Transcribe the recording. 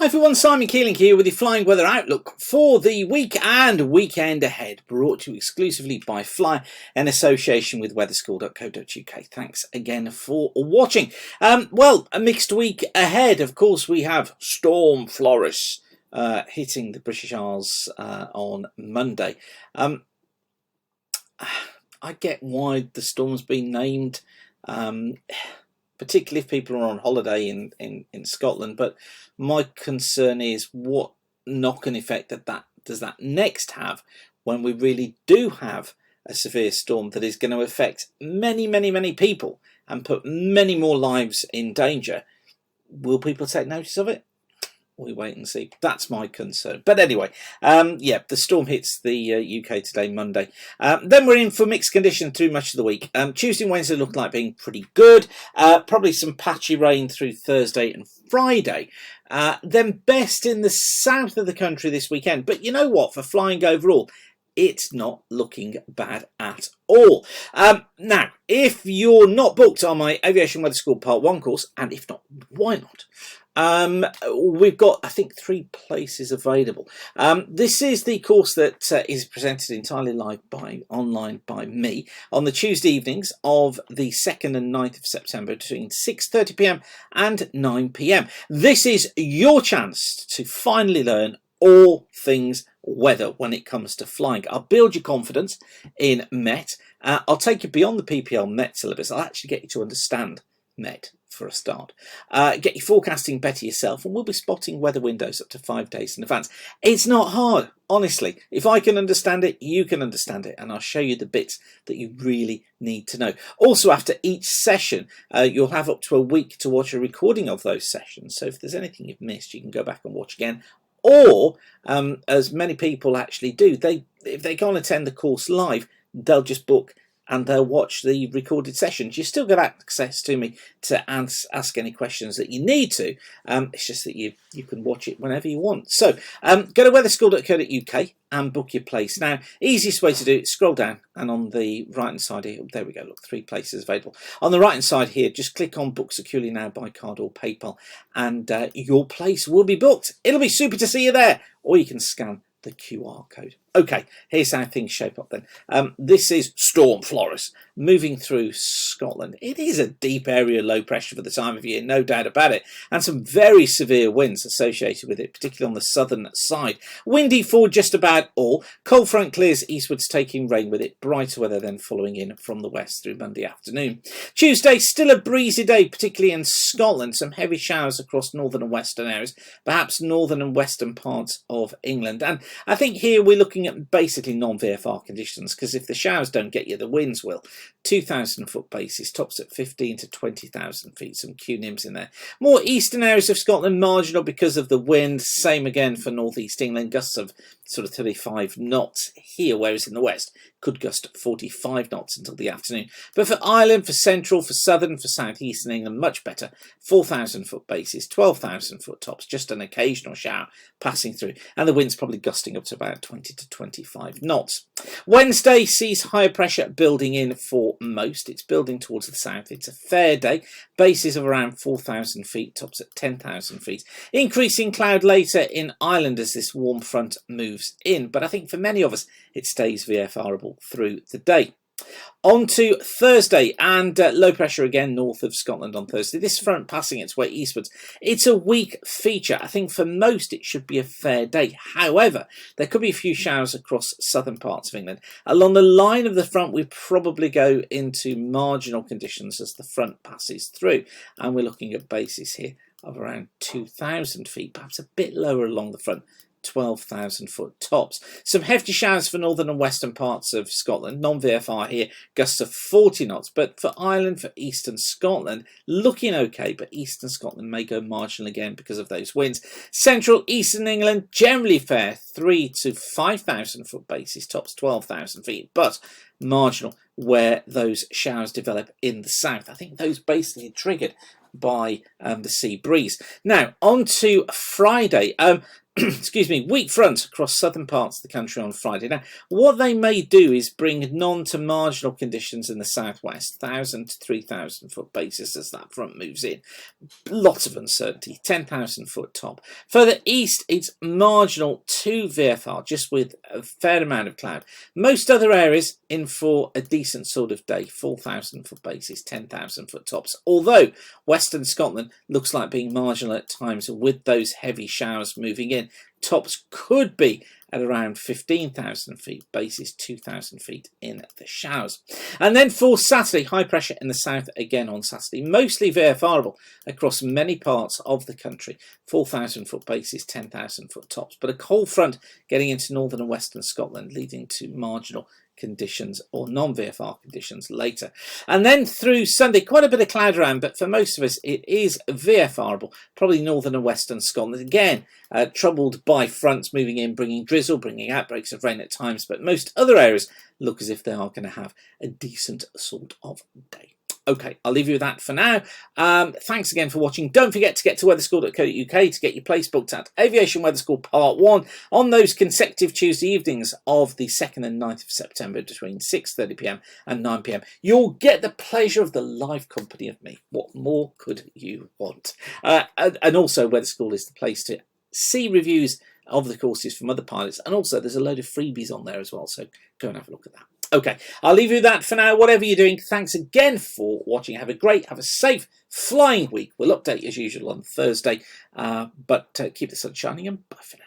Hi everyone, Simon Keeling here with your flying weather outlook for the week and weekend ahead, brought to you exclusively by Fly in association with weatherschool.co.uk. Thanks again for watching. Well, a mixed week ahead. Of course, we have Storm Floris hitting the British Isles on Monday. I get why the storm's been named, particularly if people are on holiday in Scotland, but my concern is what knock-on effect does that next have when we really do have a severe storm that is going to affect many people and put many more lives in danger. Will people take notice of it? We wait and see. That's my concern. But anyway, yeah, the storm hits the UK today, Monday. Then we're in for mixed conditions through much of the week. Tuesday and Wednesday look like being pretty good. Probably some patchy rain through Thursday and Friday. Then best in the south of the country this weekend. But you know what? For flying overall, it's not looking bad at all. Now, if you're not booked on my Aviation Weather School Part 1 course, and if not, why not? We've got, I think, 3 places available. This is the course that is presented entirely live online by me on the Tuesday evenings of the 2nd and 9th of September between 6:30 p.m. and 9 p.m. This is your chance to finally learn all things weather when it comes to flying. I'll build your confidence in Met. I'll take you beyond the PPL Met syllabus. I'll actually get you to understand Met for a start. Get your forecasting better yourself, and we'll be spotting weather windows up to 5 days in advance. It's not hard, honestly. If I can understand it, you can understand it, and I'll show you the bits that you really need to know. Also, after each session, you'll have up to a week to watch a recording of those sessions. So if there's anything you've missed, you can go back and watch again. Or, as many people actually do, if they can't attend the course live, they'll just book and they'll watch the recorded sessions. You still get access to me to ask any questions that you need to. It's just that you can watch it whenever you want. So go to weatherschool.co.uk and book your place. Now, easiest way to do it, scroll down, and on the right hand side here, there we go, look, 3 places available. On the right hand side here, just click on book securely now by card or PayPal, and your place will be booked. It'll be super to see you there, or you can scan the QR code. Okay, here's how things shape up then. This is Storm Floris moving through Scotland. It is a deep area low pressure for the time of year, no doubt about it, and some very severe winds associated with it, particularly on the southern side. Windy for just about all. Cold front clears eastwards, taking rain with it. Brighter weather then following in from the west through Monday afternoon. Tuesday, still a breezy day, particularly in Scotland. Some heavy showers across northern and western areas, perhaps northern and western parts of England. And I think here we're looking at basically non-VFR conditions, because if the showers don't get you, the winds will. 2,000 foot bases, tops at 15 to 20,000 feet, some QNIMs in there. More eastern areas of Scotland marginal because of the wind. Same again for northeast England, gusts of sort of 35 knots here, whereas in the west could gust 45 knots until the afternoon. But for Ireland, for central, for southern, for southeastern England, much better. 4,000 foot bases, 12,000 foot tops, just an occasional shower passing through, and the wind's probably gusting up to about 20 to 25 knots. Wednesday sees higher pressure building in for most. It's building towards the south. It's a fair day. Bases of around 4,000 feet, tops at 10,000 feet. Increasing cloud later in Ireland as this warm front moves in, but I think for many of us it stays VFRable through the day. On to Thursday, and low pressure again north of Scotland on Thursday. This front passing its way eastwards. It's a weak feature. I think for most it should be a fair day. However, there could be a few showers across southern parts of England. Along the line of the front, we probably go into marginal conditions as the front passes through, and we're looking at bases here of around 2,000 feet, perhaps a bit lower along the front. 12,000 foot tops. Some hefty showers for northern and western parts of Scotland. Non-VFR here, gusts of 40 knots. But for Ireland, for eastern Scotland, looking okay, but eastern Scotland may go marginal again because of those winds. Central eastern England, generally fair, 3 to 5,000 foot bases, tops 12,000 feet, but marginal where those showers develop in the south. I think those basically triggered by the sea breeze. Now, on to Friday. excuse me, weak front across southern parts of the country on Friday. Now, what they may do is bring non to marginal conditions in the southwest, 1,000 to 3,000 foot basis as that front moves in. Lots of uncertainty, 10,000 foot top. Further east, it's marginal to VFR, just with a fair amount of cloud. Most other areas in for a decent sort of day, 4,000 foot basis, 10,000 foot tops. Although Western Scotland looks like being marginal at times with those heavy showers moving in. Tops could be at around 15,000 feet, bases 2,000 feet in the showers. And then for Saturday, high pressure in the south again on Saturday, mostly VFRable across many parts of the country, 4,000 foot bases, 10,000 foot tops, but a cold front getting into northern and western Scotland, leading to marginal conditions or non-VFR conditions later. And then through Sunday, quite a bit of cloud around, but for most of us it is VFRable, probably northern and western Scotland. Again, troubled by fronts moving in, bringing drizzle, bringing outbreaks of rain at times, but most other areas look as if they are going to have a decent sort of day. Okay, I'll leave you with that for now. Thanks again for watching. Don't forget to get to weatherschool.co.uk to get your place booked at Aviation Weather School Part 1 on those consecutive Tuesday evenings of the 2nd and 9th of September between 6:30 p.m. and 9 p.m. You'll get the pleasure of the live company of me. What more could you want? And also, Weather School is the place to see reviews of the courses from other pilots, and also there's a load of freebies on there as well, so go and have a look at that. Okay, I'll leave you with that for now. Whatever you're doing, thanks again for watching. Have a safe flying week. We'll update you as usual on Thursday, but keep the sun shining, and bye for now.